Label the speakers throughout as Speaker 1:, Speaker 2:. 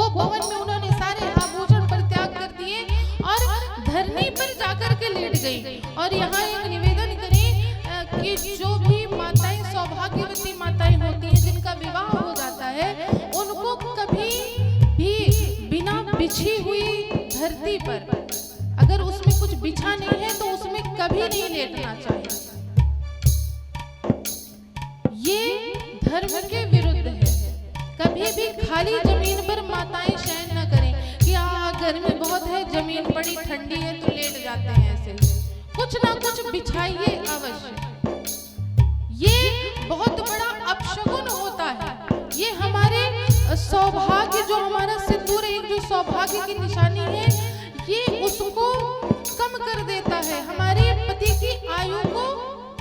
Speaker 1: भोग भवन में उन्होंने सारे आभूषण परित्याग कर दिए और धरनी पर जाकर के लेट गई। और यहाँ एक निवेदन करें कि जो भी माताएं सौभाग्यवती माताएं होती हैं जिनका विवाह हो जाता है, उनको कभी भी बिना बिछी हुई धरती पर, अगर उसमें कुछ बिछा नहीं है तो उसमें कभी नहीं लेटना चाहिए। ये धर्म के विरुद्ध है। कभी भी खाली जमीन पर माताएं शयन न करें कि गर्मी बहुत है, जमीन बड़ी ठंडी है तो लेट जाते हैं। ऐसे कुछ ना कुछ बिछाइए अवश्य। ये बहुत बड़ा अपशगुन होता है। ये हमारे सौभाग्य, जो हमारा सिंदूर एक जो सौभाग्य की निशानी है, ये उसको कम कर देता है, हमारे पति की आयु को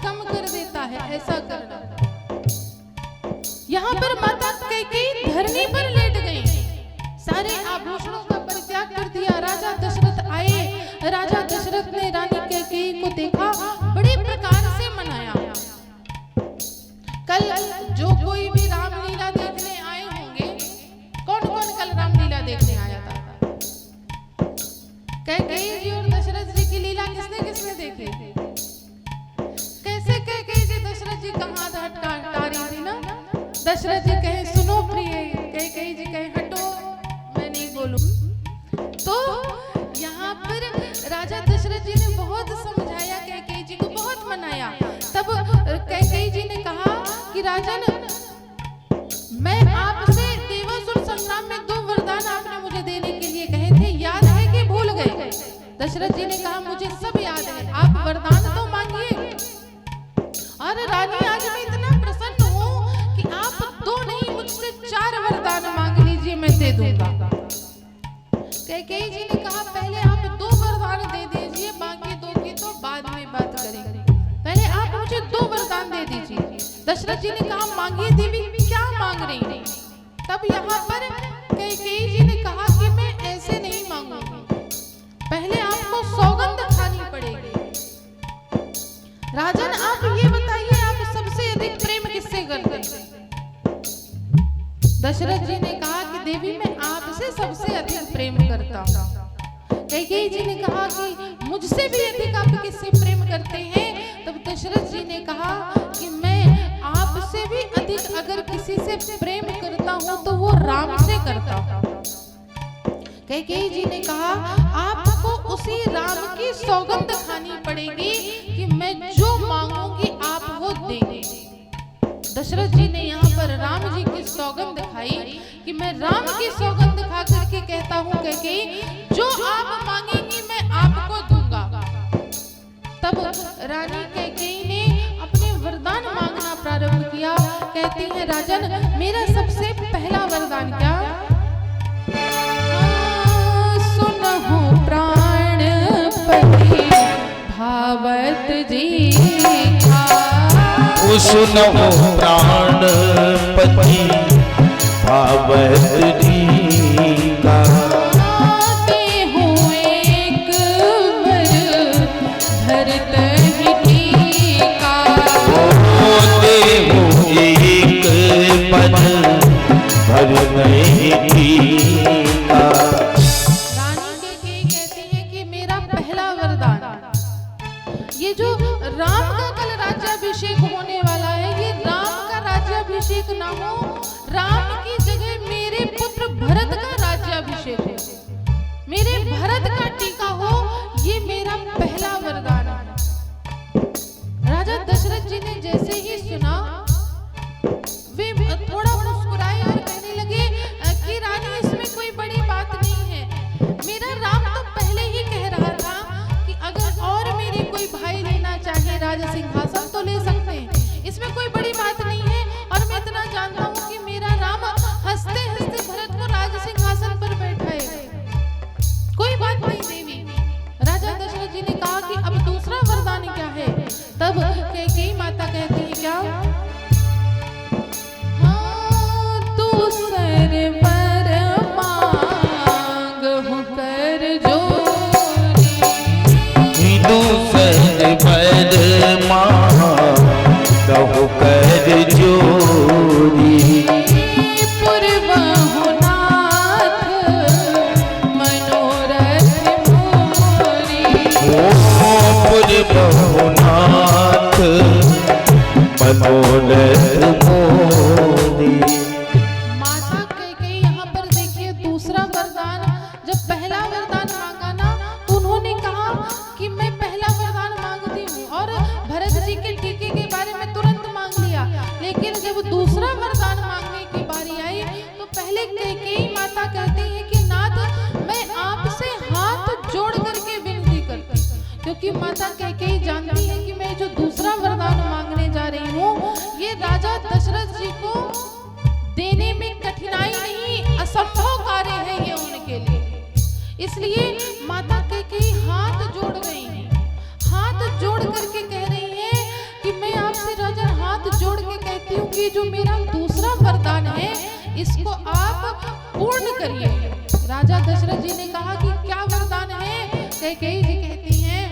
Speaker 1: कम कर देता है ऐसा करना। यहाँ पर माता कैकेयी धरनी पर लेट गई, सारे आभूषणों का परित्याग कर दिया। राजा दशरथ आए। राजा दशरथ ने रानी कैकेयी को देखा, बड़े प्रकार से मनाया। कल जो कोई भी रामलीला देखने आए होंगे, कौन कौन कल रामलीला देखने आया था? कैकेयी जी और दशरथ जी की लीला किसने किसने देखी? कैसे कैकेयी जी दशरथ जी का हाथ हटा रही थी ना, दशरथ जी कहे सुनो प्रिय, कैकेयी जी कहे हटो मैं नहीं बोलूं। तो यहाँ पर राजा दशरथ जी ने बहुत समझाया, कैकेयी जी को बहुत मनाया। तब कैकेयी जी ने कहा कि राजन, मैं आपसे देवासुर संग्राम में 2 वरदान आपने मुझे देने के लिए कहे थे, याद है कि भूल गए? दशरथ जी ने कहा मुझे सब याद है, आप वरदान तो मांगिए। और रानी आज मैं इतना प्रसन्न हूँ कि आप 2 नहीं मुझसे 4 वरदान मांग लीजिए, मैं दे दूंगा। कैकेयी जी ने कहा पहले आप 2 वरदान दे दीजिए, बाकी 2 की तो बाद में बात करेंगे, पहले आप मुझे 2 वरदान दे दीजिए। दशरथ जी ने कहा मांगिए देवी, क्या मांग रही हैं? तब यहाँ पर कैकेयी जी ने कहा कि मैं ऐसे नहीं मांगूंगी, पहले आपको सौगंध खानी पड़ेगी। राजन आप ये बताइए, आप सबसे अधिक प्रेम किससे करते हैं? दशरथ जी ने कहा कि देवी मैं आपसे सबसे अधिक प्रेम करता हूँ। कैकेयी जी ने कहा कि मुझसे भी अधिक आप किससे प्रेम करते हैं? तब दशरथ जी ने कहा कि मैं आपसे भी अधिक अगर किसी से प्रेम करता हूँ तो वो राम से करता हूँ। कैकेयी जी ने कहा आपको उसी राम की सौगंध खानी पड़ेगी कि मैं जो मांगूंगी आप वो देंगे। दशरथ जी ने यहाँ पर राम जी की सौगंध खाई कि मैं राम की सौगंध खा करके कहता हूँ कैकेयी, जो आप मांगेंगी मैं आपको दूंगा। तब रानी कैकेयी ने अपने वरदान मांगना प्रारंभ किया। कहती है राजन, मेरा सबसे पहला वरदान क्या? सुनहु प्राणपति भावत जी का,
Speaker 2: सुनहु प्राणपति भावत जी का,
Speaker 1: देहु एक वर धरत ही टीका,
Speaker 2: देहु एक पद भरत टीका।
Speaker 1: रानी कैकेयी कहती है कि मेरा पहला वरदान, ये जो राम का कल राज्याभिषेक होने वाला है, ये राम का राज्याभिषेक ना हो, राम की जगह मेरे पुत्र
Speaker 2: सुनहु नाथ मनोरथ मोरी।
Speaker 1: माता कैकेयी यहाँ पर देखिए दूसरा वरदान, जब पहला वरदान मांगा ना तो उन्होंने कहा कि मैं पहला वरदान मांगती हूँ और भरत जी के टीके के बारे में तुरंत मांग लिया। लेकिन जब दूसरा वरदान मांगने की बारी आई तो पहले कैकेयी माता कहती है कि नाथ मैं आपसे हाथ जोड़ करके विनती करती, क्योंकि माता कैकेयी जानती है कि मैं जो दूसरा वरदान मांगने जा रही हूँ ये राजा दशरथ जी को देने में कठिनाई नहीं, असंभव कार्य है ये उनके लिए। इसलिए माता कैकेयी हाथ जोड़ गई हैं, हाथ जोड़ करके कह रही है कि मैं आपसे राजन हाथ जोड़ के कहती हूँ कि जो मेरा दूसरा वरदान है इसको आप पूर्ण करिए। राजा दशरथ जी ने कहा कि क्या वरदान है? कैकेयी जी कहती हैं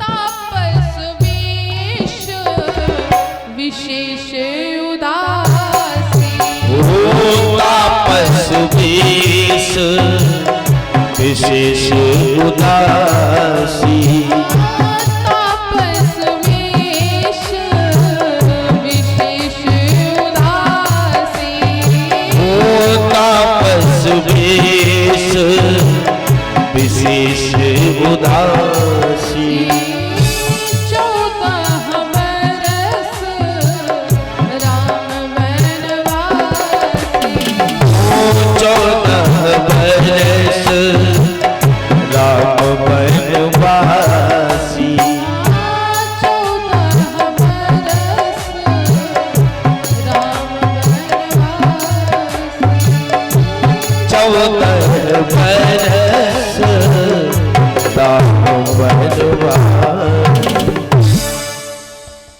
Speaker 1: तापस वेश विशेष उदासी।
Speaker 2: ओ तापस वेश विशेष उदासी।
Speaker 1: तापस वेश विशेष उदासी।
Speaker 2: ओ तापस वेश विशेष उदासी।
Speaker 1: 14 बरस राम वनवासी।
Speaker 2: ओ 14 बरस राम वनवासी।
Speaker 1: 14 बरस राम वनवासी।
Speaker 2: 14 बरस राम वनवासी।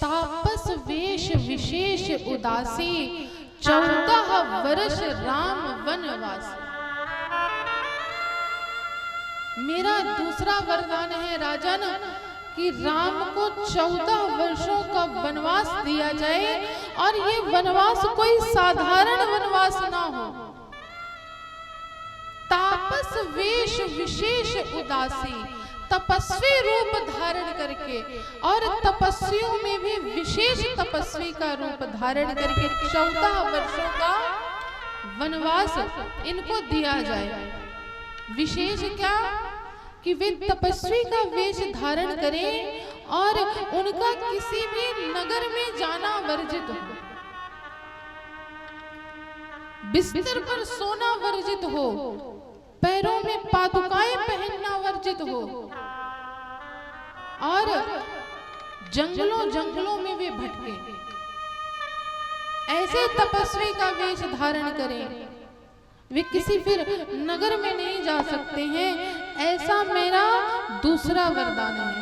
Speaker 1: तापस वेश विशेष उदासी 14 वर्ष राम वनवासी। मेरा दूसरा वरदान है राजन कि राम को 14 वर्षों का वनवास दिया जाए और ये वनवास कोई साधारण वनवास ना हो। तापस वेश विशेष उदासी, तपस्वी रूप धारण करके और तपस्वियों में भी विशेष तपस्वी का रूप धारण करके 14 वर्षों का वनवास इनको दिया जाए। विशेष क्या कि वे तपस्वी का वेश धारण करें और उनका किसी भी नगर में जाना वर्जित हो, बिस्तर पर सोना वर्जित हो, पैरों में पादुकाएं पहनना वर्जित हो और जंगलों जंगलों में वे भटके, ऐसे तपस्वी का वेश धारण करें। वे किसी फिर नगर में नहीं जा सकते हैं, ऐसा मेरा दूसरा वरदान है।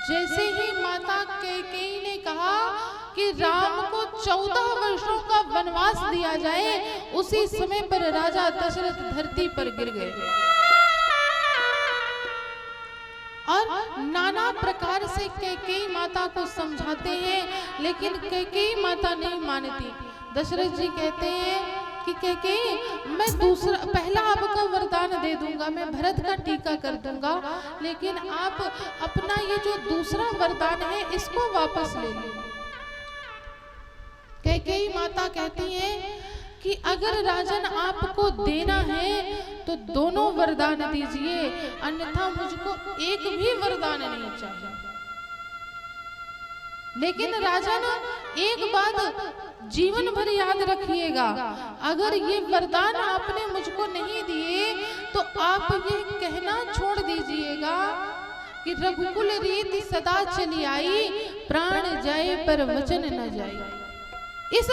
Speaker 1: जैसे ही माता कैकेयी ने कहा कि राम को 14 वर्षों का वनवास दिया जाए, उसी समय पर राजा दशरथ धरती पर गिर गए और नाना प्रकार से कैकेयी माता को समझाते हैं, लेकिन कैकेयी माता नहीं मानती। दशरथ जी कहते हैं कि कैकेयी मैं पहला आपका वरदान दे दूंगा, मैं भरत का टीका कर दूंगा, लेकिन आप अपना ये जो दूसरा वरदान है इसको वापस ले लो। कैकेयी माता कहती है कि अगर राजन आपको देना है तो दोनों वरदान दीजिए, अन्यथा मुझको एक भी वरदान नहीं चाहिए। लेकिन राजन एक बात जीवन भर याद रखिएगा, अगर ये वरदान आपने मुझको नहीं दिए तो आप ये कहना छोड़ दीजिएगा कि रघुकुल रीति सदा चली आई, प्राण जाए पर वचन न जाए। इस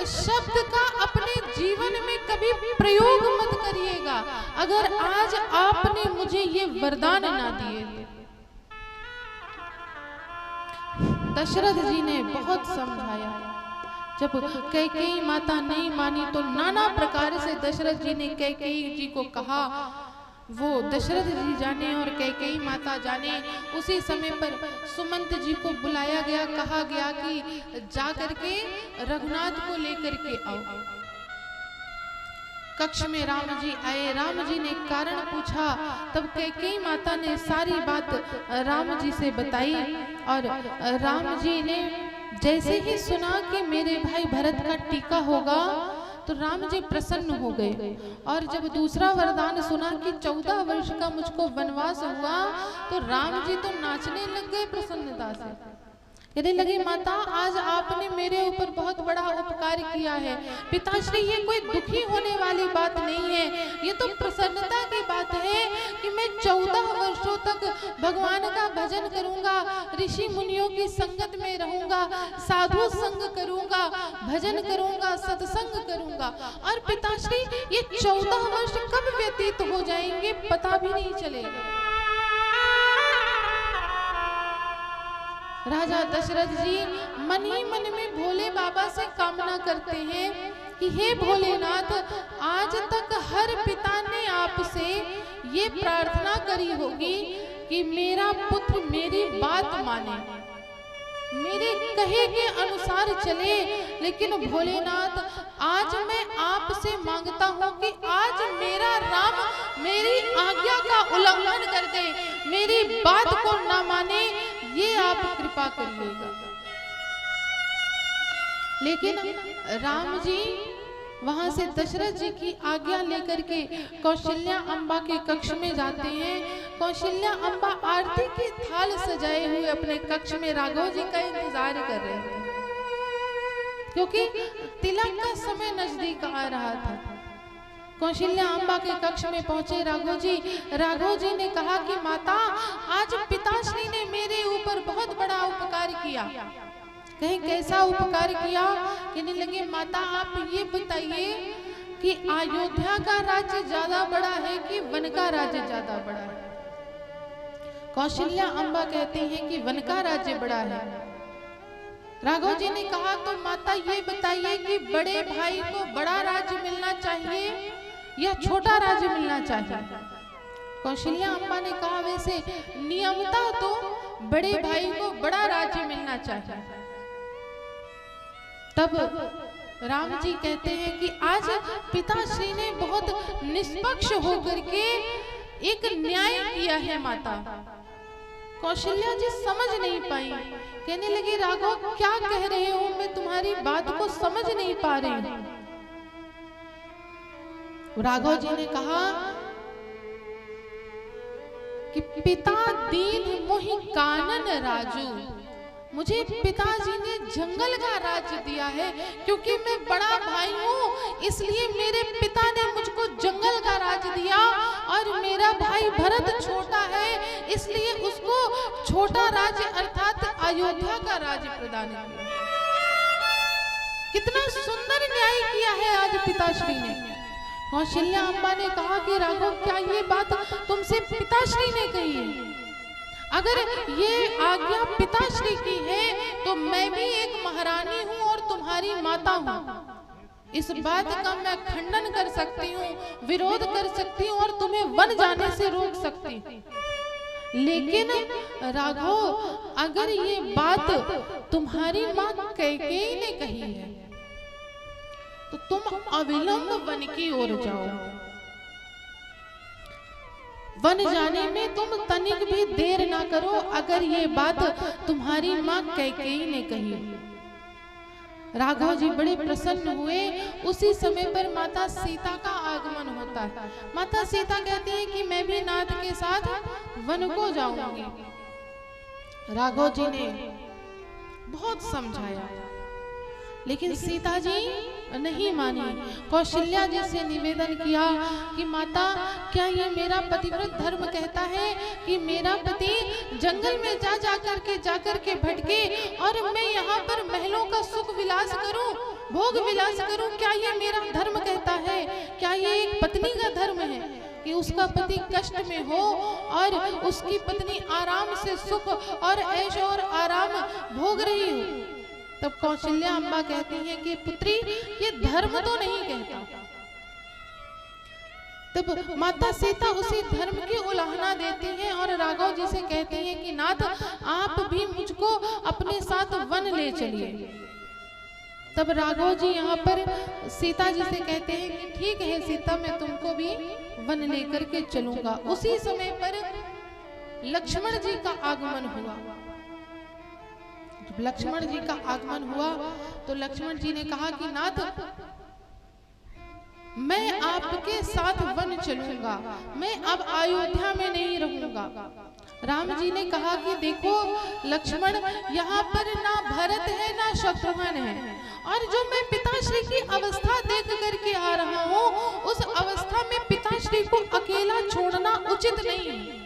Speaker 1: शब्द का अपने जीवन में कभी प्रयोग मत करिएगा अगर आज आपने मुझे ये वरदान ना दिए। दशरथ जी ने बहुत समझाया, जब कैकेयी माता नहीं मानी तो नाना प्रकार से दशरथ जी ने कैकेयी जी को कहा। वो दशरथ जी जाने और कैकेयी माता जाने, उसी समय पर सुमंत जी को बुलाया गया, कहा गया कि जा करके रघुनाथ को लेकर के आओ। कक्ष में राम जी आए, राम जी ने कारण पूछा, तब कैकेयी माता ने सारी बात राम जी से बताई। और राम जी ने जैसे ही सुना कि मेरे भाई भरत का टीका होगा तो राम जी प्रसन्न हो गए। और जब दूसरा वरदान सुना कि 14 वर्ष का मुझको वनवास हुआ तो राम जी तो नाचने लग गए प्रसन्नता से। कहने लगे माता आज आपने मेरे ऊपर बहुत बड़ा उपकार किया है। पिताश्री ये कोई दुखी होने वाली बात नहीं है, ये तो प्रसन्नता की बात है कि मैं 14 वर्षों तक भगवान का भजन करूंगा, ऋषि मुनियों की संगत में रहूंगा, साधु संग करूंगा, भजन करूंगा, सत्संग करूंगा। और पिताश्री ये 14 वर्ष कब व्यतीत हो जाएंगे पता भी नहीं चलेगा। राजा दशरथ जी मन ही मन में भोले बाबा से कामना करते हैं कि हे भोलेनाथ, आज तक हर पिता ने आपसे ये प्रार्थना करी होगी कि मेरा पुत्र मेरी बात माने, मेरे कहे के अनुसार चले। लेकिन भोलेनाथ आज मैं आपसे मांगता हूँ कि आज मेरा राम मेरी आज्ञा का उल्लंघन कर दे, मेरी बात को ना माने, ये आप कृपा करिएगा। लेकिन राम जी वहां से दशरथ जी की आज्ञा लेकर के कौशल्या अम्बा के कक्ष में जाते हैं। कौशल्या अम्बा आरती की थाल सजाए हुए अपने कक्ष में राघव जी का इंतजार कर रहे थे, क्योंकि तिलक का समय नजदीक आ रहा था। कौशल्या अम्बा के कक्ष में पहुंचे राघव जी। राघव जी ने कहा कि माता आज पिताश्री ने मेरे ऊपर बहुत बड़ा उपकार किया। कहीं कैसा उपकार किया? कहने लगे माता आप ये बताइए कि अयोध्या का राज्य ज्यादा बड़ा है कि वन का राज्य ज्यादा बड़ा है? कौशल्या अम्बा कहती हैं कि वन का राज्य बड़ा है। राघव जी ने कहा तो माता ये बताइए कि बड़े भाई को बड़ा राज्य मिलना चाहिए या छोटा राज्य मिलना चाहिए? कौशल्या अम्बा ने कहा वैसे नियमतः तो बड़े भाई को बड़ा राज्य मिलना चाहिए। तब राम जी कहते हैं कि आज पिताश्री ने बहुत निष्पक्ष होकर के एक न्याय किया है माता। कौशल्या जी समझ नहीं पाई, कहने लगी राघव क्या कह रहे हो, मैं तुम्हारी बात को समझ नहीं पा रही हूं। राघव जी ने कहा कि पिता दीन मोहि कानन राजू, मुझे पिताजी ने जंगल का राज्य दिया है क्योंकि मैं बड़ा भाई हूँ, इसलिए मेरे पिता ने मुझको जंगल का राज्य दिया। और मेरा भाई भरत छोटा है इसलिए उसको छोटा राज्य अर्थात अयोध्या का राज्य प्रदान किया। कितना सुंदर न्याय किया है आज पिताश्री ने। कौशल्या अम्बा ने कहा कि राघव क्या ये बात तुमसे पिताश्री ने कही है? अगर ये आज्ञा पिताश्री की है तो मैं भी एक महारानी हूँ और तुम्हारी माता हूँ। इस बात का मैं खंडन कर सकती हूँ, विरोध कर सकती हूँ और तुम्हें वन जाने से रोक सकती हूँ। लेकिन राघव अगर ये बात तुम्हारी माँ कैकेयी ने कही है तो तुम अविलंब वन की ओर जाओ। वन जाने में तुम तनिक भी देर ना करो अगर ये बात तुम्हारी माँ कैकेयी ने कही। राघव जी बड़े प्रसन्न हुए। उसी समय पर माता सीता का आगमन होता है। माता सीता कहती है कि मैं भी नाथ के साथ वन को जाऊंगी। राघव जी ने बहुत समझाया लेकिन सीता जी नहीं मानी। कौशल्या जी से निवेदन किया कि माता क्या ये मेरा पतिव्रत धर्म कहता है कि मेरा पति जंगल में जा कर के भटके और मैं यहाँ पर महलों का सुख विलास करूं, भोग विलास करूं? क्या ये मेरा धर्म कहता है? क्या ये एक पत्नी का धर्म है कि उसका पति कष्ट में हो और उसकी पत्नी आराम से सुख और ऐश और आराम भोग रही हो? तब कौशल्या अम्बा कहती हैं कि पुत्री ये धर्म तो नहीं कहता। तब माता सीता उसी धर्म की उल्लंघना देती हैं और राघव जी से कहती हैं कि नाथ आप भी मुझको अपने साथ वन ले चलिए। तब राघव जी यहाँ पर सीता जी से कहते हैं कि ठीक है सीता मैं तुमको भी वन लेकर के चलूंगा। उसी समय पर लक्ष्मण जी का आगमन हुआ। जब लक्ष्मण जी का आगमन हुआ तो लक्ष्मण जी ने कहा कि नाथ मैं आपके साथ वन चलूंगा, मैं अब अयोध्या में नहीं रहूंगा। राम जी ने कहा कि देखो लक्ष्मण, यहाँ पर ना भरत है ना शत्रुघ्न है, और जो मैं पिताश्री की अवस्था देख करके आ रहा हूँ उस अवस्था में पिताश्री को अकेला छोड़ना उचित नहीं है।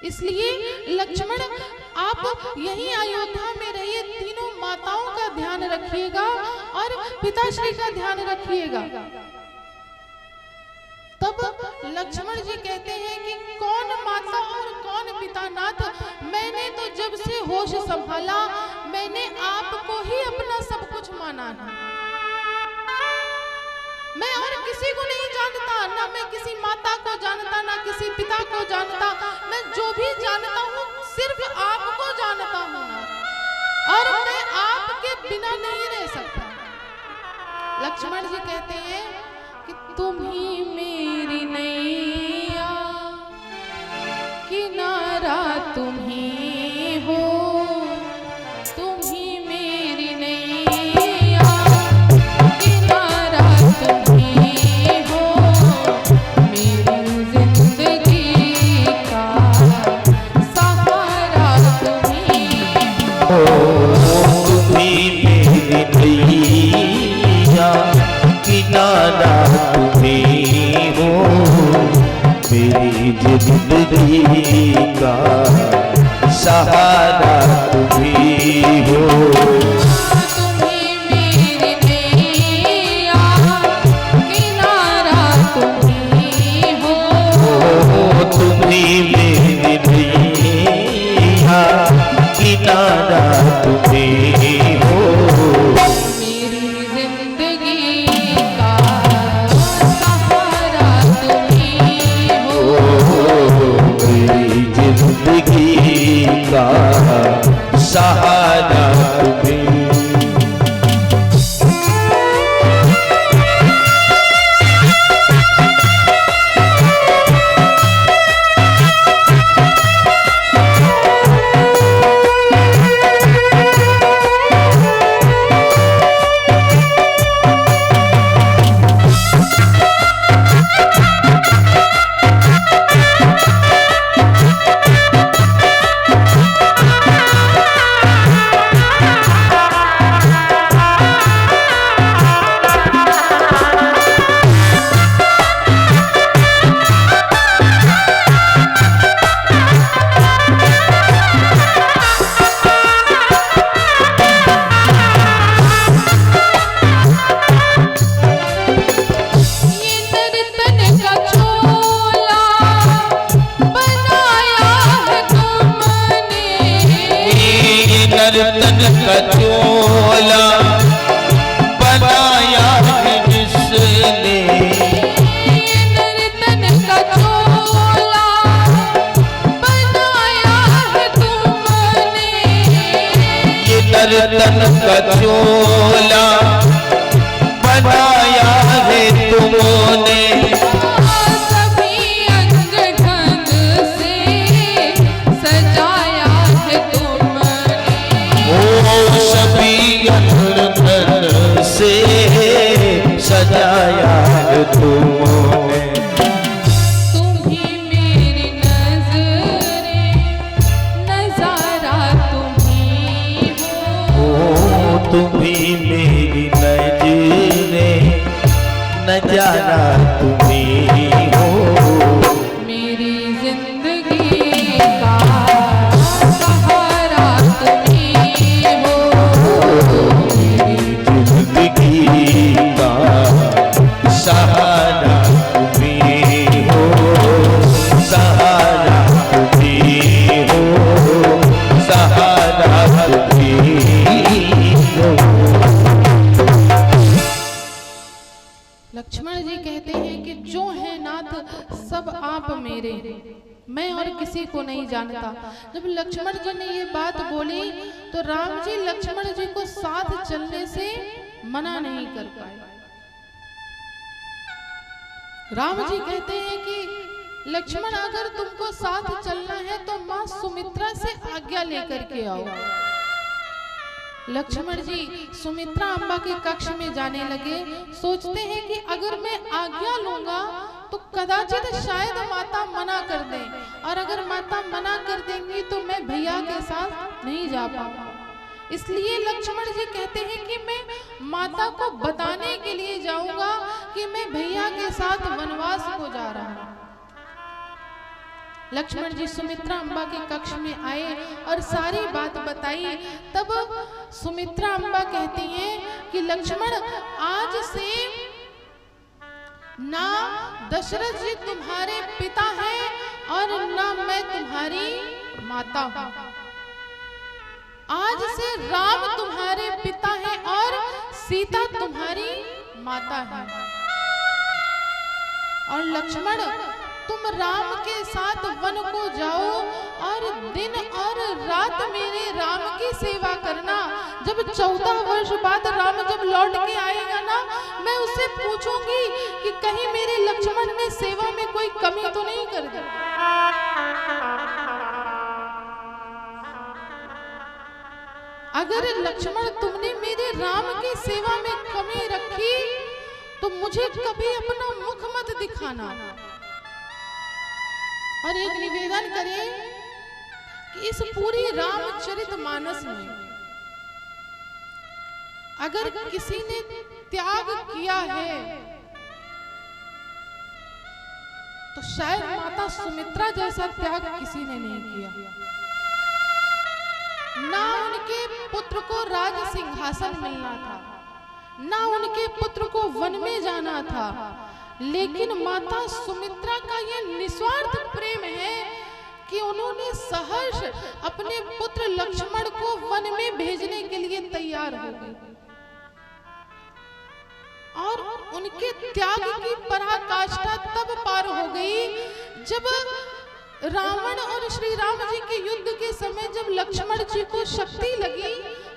Speaker 1: इसलिए लक्ष्मण आप यहीं अयोध्या में रहिए, तीनों माताओं का ध्यान रखिएगा और पिताश्री का ध्यान रखिएगा। तब लक्ष्मण जी कहते हैं कि कौन माता और कौन पिता नाथ, मैंने तो जब से होश संभाला मैंने आपको ही अपना सब कुछ माना है। मैं और किसी को नहीं जानता, ना मैं किसी माता को जानता ना किसी पिता को जानता, मैं जो भी जानता हूँ सिर्फ आपको जानता हूँ और मैं आपके बिना नहीं रह सकता। लक्ष्मण जी कहते हैं कि तुम ही मेरी नैया, किनारा तुम ही हो, तुम ही मेरी नैया, किनारा तुम ही हो, मेरी जिंदगी का सहारा तुम ही हो।
Speaker 2: तुम ही मेरी नैया, किनारा तुम्हीं हो, मेरी जिंदगी का सहारा तुम्हीं हो।
Speaker 1: तुम्हीं मेरी नैया, किनारा तुम्हीं हो,
Speaker 2: तुम्हीं मेरी नैया, किनारा तुम्हीं हो, सहारा तुम्हीं। नर्तन का चोला बनाया है जिसने,
Speaker 1: नर्तन का चोला बनाया है तुमने,
Speaker 2: ये नर्तन का चोला बनाया है तुमने,
Speaker 1: सभी अंग ढंग से सजाया है तुमने,
Speaker 2: सभी अंग से सजाया है तुमने।
Speaker 1: तुम ही मेरी नजरें, नजारा तुम ही हो,
Speaker 2: तुम ही मेरी नजरें, नजारा तुम्हीं हो,
Speaker 1: मेरी जिंदगी का सहारा तुम ही हो,
Speaker 2: मेरी जिंदगी का सहारा तुम्हीं हो, सहारा तुम्हीं हो, सहारा तुम्हीं हो।
Speaker 1: लक्ष्मण जी कहते हैं कि जो है नाथ सब आप मेरे, मैं और किसी को नहीं जानता। जब लक्ष्मण जी ने ये बात बोली तो राम जी लक्ष्मण जी को साथ चलने से मना नहीं कर पाए। राम जी कहते हैं कि लक्ष्मण अगर तुमको साथ चलना है तो माँ सुमित्रा से आज्ञा लेकर के आओ। लक्ष्मण जी सुमित्रा अम्बा के कक्ष में जाने लगे। सोचते हैं कि अगर मैं आज्ञा लूंगा तो कदाचित शायद माता मना कर दे, और अगर माता मना कर देंगी तो मैं भैया के साथ नहीं जा पाऊंगा। इसलिए लक्ष्मण जी कहते हैं कि मैं माता को बताने के लिए जाऊंगा कि मैं भैया के साथ वनवास को जा रहा हूं। लक्ष्मण जी सुमित्रा अम्बा के कक्ष में आए और सारी बात बताई। तब सुमित्रा अम्बा कहती हैं कि लक्ष्मण, आज से ना दशरथ जी तुम्हारे पिता हैं और ना मैं तुम्हारी माता हूं। आज से राम तुम्हारे पिता हैं और सीता तुम्हारी माता है। और लक्ष्मण, तुम राम के साथ वन को जाओ और दिन और रात मेरे राम की सेवा करना। जब 14 वर्ष बाद राम जब लौट के आएगा ना, मैं उससे पूछूंगी कि कहीं मेरे लक्ष्मण ने सेवा में कोई कमी तो नहीं कर दी। अगर लक्ष्मण तुमने मेरे राम की सेवा में कमी रखी तो मुझे कभी अपना मुख मत दिखाना। और एक निवेदन करें कि इस पूरी रामचरितमानस में अगर किसी ने त्याग किया है तो शायद माता सुमित्रा जैसा त्याग किसी ने नहीं किया। ना उनके पुत्र को राज सिंहासन मिलना था, ना उनके पुत्र को वन में जाना था, लेकिन माता सुमित्रा का यह निस्वार्थ प्रेम है कि उन्होंने सहर्ष अपने पुत्र लक्ष्मण को वन में भेजने के लिए तैयार हो गई। और उनके त्याग की पराकाष्ठा तब पार हो गई जब रावण और श्री राम जी के युद्ध के समय जब लक्ष्मण जी को शक्ति लगी,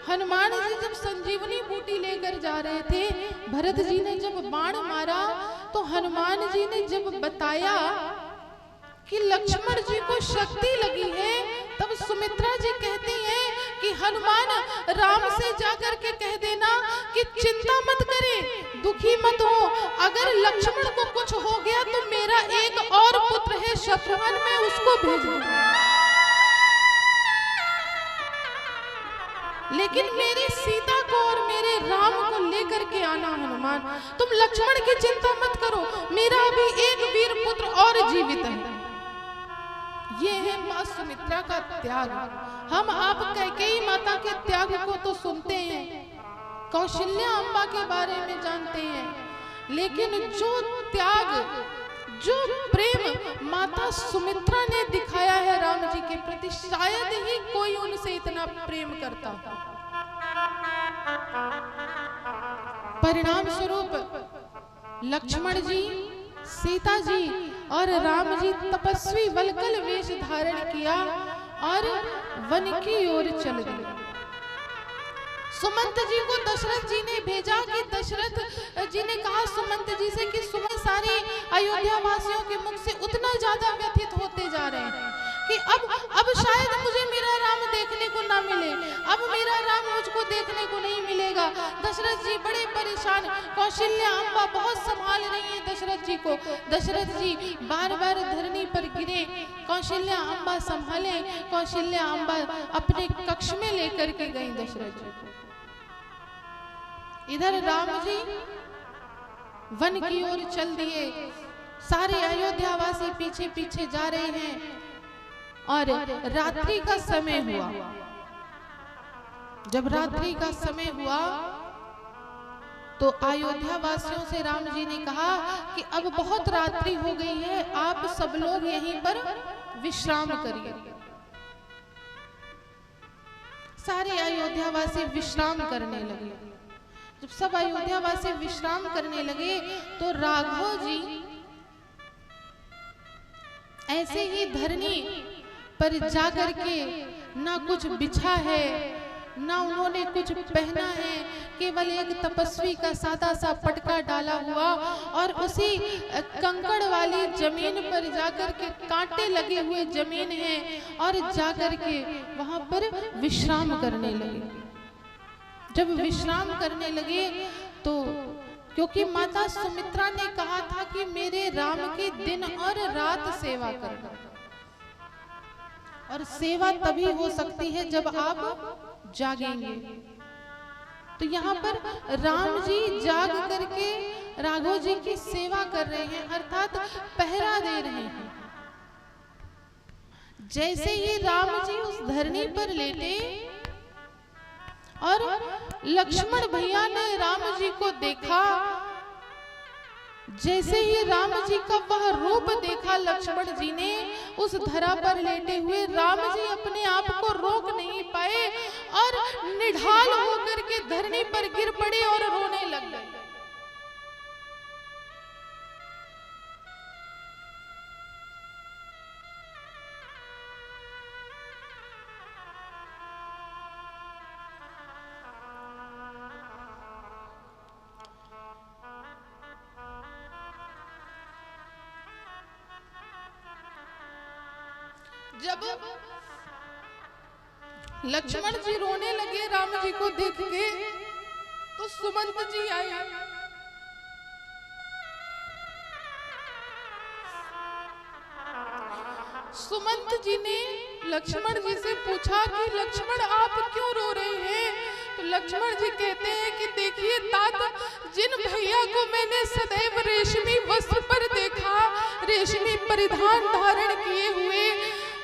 Speaker 1: हनुमान जी जब संजीवनी बूटी लेकर जा रहे थे, भरत जी ने जब बाण मारा तो हनुमान जी ने जब बताया कि लक्ष्मण जी को शक्ति लगी है, तब सुमित्रा जी कहती हैं कि हनुमान, राम से जाकर के कह देना कि चिंता मत करें, दुखी मत हो, अगर लक्ष्मण को कुछ हो गया तो मेरा एक और पुत्र है शत्रुघ्न, मैं उसको भेज दूंगा, लेकिन मेरी सीता को और मेरे राम को लेकर के आना। हनुमान, तुम लक्ष्मण की चिंता मत करो, मेरा अभी एक वीर पुत्र और जीवित है। ये है माँ सुमित्रा का त्याग। हम आप कैकेयी माता के त्याग को तो सुनते हैं, कौशल्या अम्बा के बारे में जानते हैं, लेकिन जो त्याग, जो प्रेम माता सुमित्रा ने दिखाया है राम जी के प्रति, शायद ही कोई उनसे इतना प्रेम करता। परिणाम स्वरूप लक्ष्मण जी, सीता जी और राम जी तपस्वी वल्कल वेश धारण किया और वन की ओर चल गए। सुमंत जी को दशरथ जी ने भेजा कि दशरथ जी ने कहा सुमंत जी से कि सुमंत सारे अयोध्या वासियों के मुख से उतना ज्यादा व्यथित होते जा रहे हैं कि अब शायद मुझे मेरा राम देखने को ना मिले, अब मेरा राम मुझको देखने को नहीं मिलेगा। दशरथ जी बड़े परेशान, कौशल्या अम्बा बहुत संभाल रही है दशरथ जी को। दशरथ जी बार बार धरनी पर गिरे, कौशल्या अम्बा संभाले, कौशल्या अम्बा अपने कक्ष में लेकर के गई दशरथ जी को। इधर राम जी वन की ओर चल दिए, सारे अयोध्यावासी पीछे पीछे जा रहे हैं और रात्रि का समय हुआ। जब रात्रि का समय हुआ तो अयोध्या वासियों से राम जी ने कहा कि अब बहुत रात्रि हो गई है, आप सब लोग यहीं पर विश्राम करिए। सारे अयोध्यावासी विश्राम करने लगे। जब सब अयोध्यावासी विश्राम करने लगे तो राघव जी ऐसे ही धरनी पर जाकर के ना कुछ बिछा है, ना उन्होंने कुछ पहना है, केवल एक तपस्वी का सादा सा पटका डाला हुआ, और उसी कंकड़ वाली जमीन पर जाकर के, कांटे लगे हुए जमीन है, और जाकर के वहां पर विश्राम करने लगे। जब विश्राम करने लगे तो क्योंकि माता सुमित्रा ने कहा था कि मेरे राम की दिन और रात सेवा करना, और सेवा तभी हो सकती है जब आप जागेंगे। तो यहाँ पर राम जी जाग करके राघव जी की सेवा कर रहे हैं, अर्थात पहरा दे रहे हैं। जैसे ही राम जी उस धरनी पर लेटे और लक्ष्मण भैया ने राम जी को देखा, जैसे ही राम जी का वह रूप देखा लक्ष्मण जी ने उस धरा पर लेटे हुए, राम जी अपने आप को रोक नहीं पाए और निढाल होकर के धरनी पर गिर पड़े और रोने लग गए। जब लक्ष्मण जी रोने लगे राम जी को देख के, तो सुमंत जी आए। सुमंत जी ने लक्ष्मण जी से पूछा कि लक्ष्मण आप क्यों रो रहे हैं? तो लक्ष्मण जी कहते हैं कि देखिए तात, जिन भैया को मैंने सदैव रेशमी वस्त्र पर देखा, रेशमी परिधान धारण किए हुए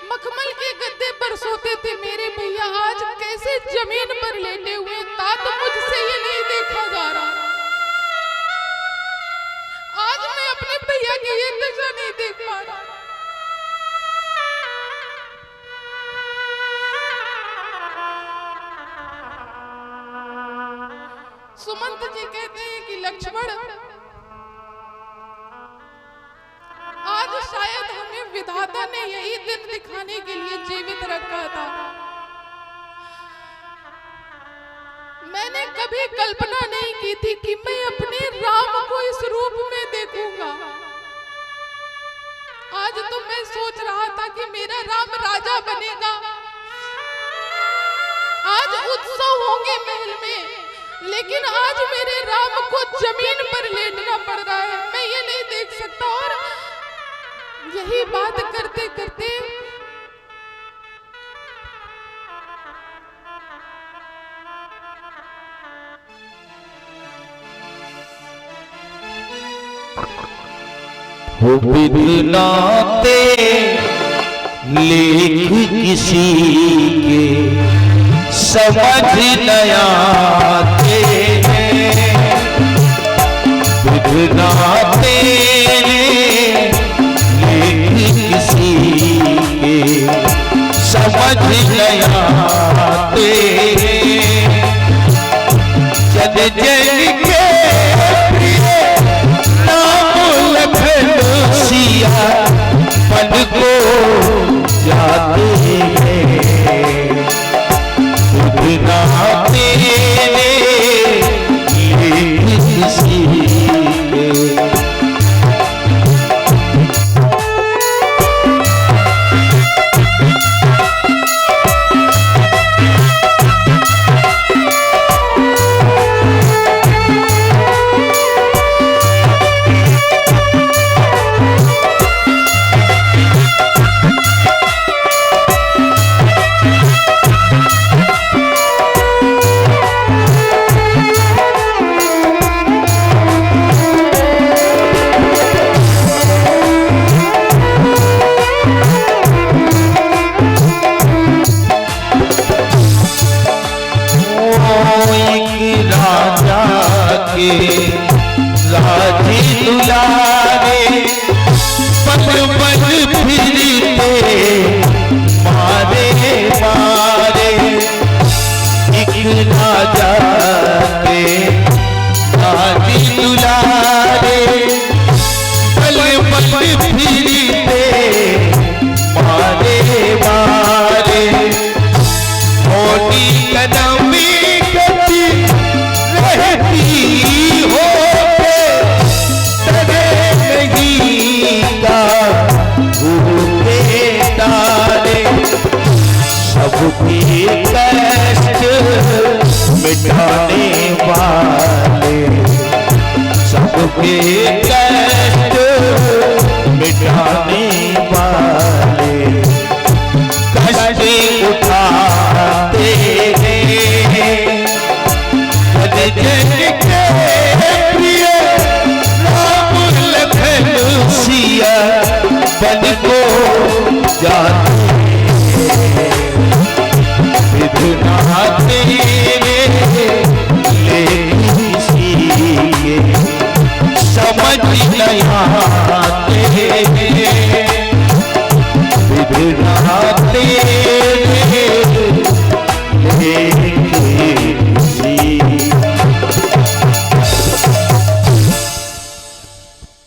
Speaker 1: मखमल के गद्दे पर सोते थे मेरे भैया, आज कैसे जमीन पर लेटे हुए? तात मुझसे ये नहीं देखा जा रहा, आज मैं अपने भैया की ये दशा नहीं देख पा रहा। सुमंत जी कहते हैं कि लक्ष्मण, आज शायद हमें विधाता ने यही दिन दिखाने के लिए जीवित रखा था। मैंने कभी कल्पना नहीं की थी कि मैं अपने राम को इस रूप में देखूंगा। आज तो मैं सोच रहा था कि मेरा राम राजा बनेगा, आज उत्सव होंगे महल में, लेकिन आज मेरे राम को जमीन पर लेटना पड़ रहा है। मैं ये नहीं देख सकता। और यही बात करते करते
Speaker 2: हो बिदनाते लेख किसी के समझ न आते, बिदनाते किसी के समझ न आते, जन जन के प्रिय नाम लखन सिया पद को जाते हैं, बिदनाते किसी के।
Speaker 3: कदम
Speaker 2: सबके कष्ट मिटाने वाले, सबके कष्ट मिटाने वाले, कष्ट उठाते हैं जन जन के प्रिय राम लखन सिया बन को जाते विधना तेरे लेकिन सीए समझ नहीं आते विधना तेरे